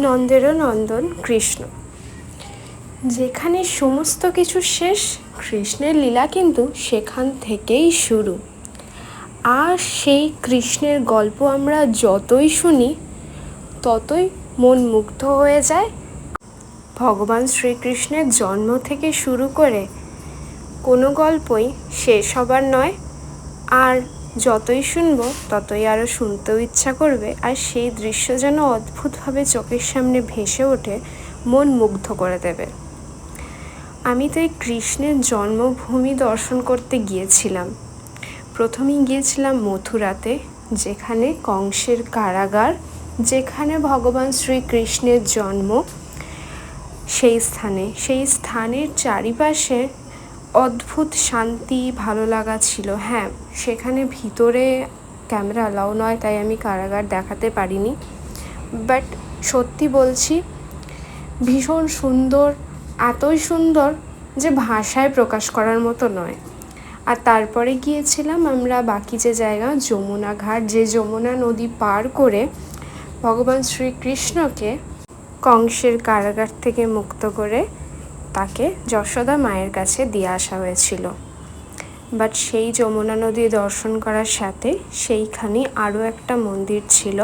নন্দেরও নন্দন কৃষ্ণ। যেখানে সমস্ত কিছু শেষ, কৃষ্ণের লীলা কিন্তু সেখান থেকেই শুরু। আর সেই কৃষ্ণের গল্প আমরা যতই শুনি ততই মন মুগ্ধ হয়ে যায়। ভগবান শ্রীকৃষ্ণের জন্ম থেকে শুরু করে কোনো গল্পই শেষ হবার নয়। আর যতই শুনবো ততই আরও শুনতেও ইচ্ছা করবে, আর সেই দৃশ্য যেন অদ্ভুতভাবে চোখের সামনে ভেসে ওঠে, মন মুগ্ধ করে দেবে। আমি তো এই কৃষ্ণের জন্মভূমি দর্শন করতে গিয়েছিলাম। প্রথমেই গিয়েছিলাম মথুরাতে, যেখানে কংসের কারাগার, যেখানে ভগবান শ্রীকৃষ্ণের জন্ম। সেই স্থানের চারিপাশে অদ্ভুত শান্তি, ভালো লাগা ছিল। হ্যাঁ, সেখানে ভিতরে ক্যামেরা অ্যালাউ নয়, তাই আমি কারাগার দেখাতে পারিনি। বাট সত্যি বলছি, ভীষণ সুন্দর, এতই সুন্দর যে ভাষায় প্রকাশ করার মতো নয়। আর তারপরে গিয়েছিলাম আমরা বাকি যে জায়গা, যমুনা ঘাট, যে যমুনা নদী পার করে ভগবান শ্রীকৃষ্ণকে কংসের কারাগার থেকে মুক্ত করে তাকে যশোদা মায়ের কাছে দিয়ে আসা হয়েছিল। বাট সেই যমুনা নদী দর্শন করার সাথে সেইখানে আরও একটা মন্দির ছিল।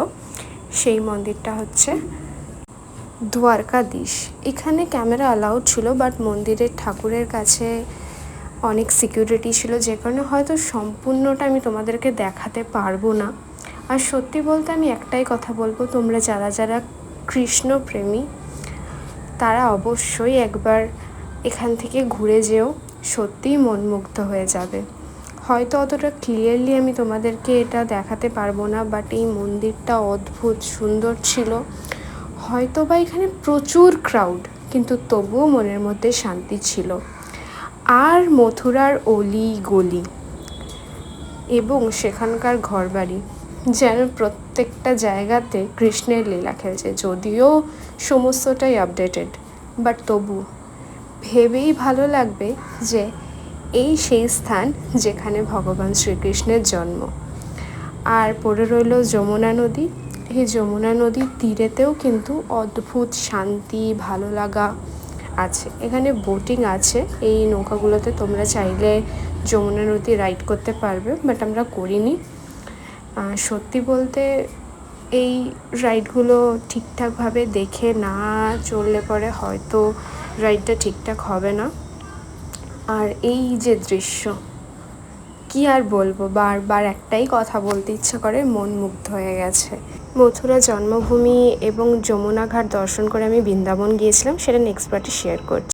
সেই মন্দিরটা হচ্ছে দ্বারকাধীশ। এখানে ক্যামেরা অ্যালাউড ছিল, বাট মন্দিরের ঠাকুরের কাছে অনেক সিকিউরিটি ছিল, যে কারণে হয়তো সম্পূর্ণটা আমি তোমাদেরকে দেখাতে পারবো না। আর সত্যি বলতে আমি একটাই কথা বলবো, তোমরা যারা যারা কৃষ্ণপ্রেমী তারা অবশ্যই একবার এখান থেকে ঘুরে যেও, সত্যিই মনমুগ্ধ হয়ে যাবে। হয়তো অতটা ক্লিয়ারলি আমি তোমাদেরকে এটা দেখাতে পারবো না, বাট এই মন্দিরটা অদ্ভুত সুন্দর ছিল। হয়তো বা এখানে প্রচুর ক্রাউড, কিন্তু তবুও মনের মধ্যে শান্তি ছিল। আর মথুরার অলি গলি এবং সেখানকার ঘরবাড়ি, যেন প্রত্যেকটা জায়গাতে কৃষ্ণের লীলা খেলছে। যদিও সমস্তটাই আপডেটেড, বাট তবু ভেবেই ভালো লাগবে যে এই সেই স্থান যেখানে ভগবান শ্রীকৃষ্ণের জন্ম। আর পড়ে রইল যমুনা নদী। এই যমুনা নদীর তীরেতেও কিন্তু অদ্ভুত শান্তি, ভালো লাগা আছে। এখানে বোটিং আছে, এই নৌকাগুলোতে তোমরা চাইলে যমুনা নদী রাইড করতে পারবে, বাট আমরা করিনি। সত্যি বলতে এই রাইডগুলো ঠিকঠাকভাবে দেখে না চললে পরে হয়তো রাইডটা ঠিকঠাক হবে না। আর এই যে দৃশ্য, কি আর বলবো, বারবার একটাই কথা বলতে ইচ্ছা করে, মন মুগ্ধ হয়ে গেছে। মথুরা জন্মভূমি এবং যমুনা ঘাট দর্শন করে আমি বৃন্দাবন গিয়েছিলাম, সেটা নেক্সট পার্টে শেয়ার করছি।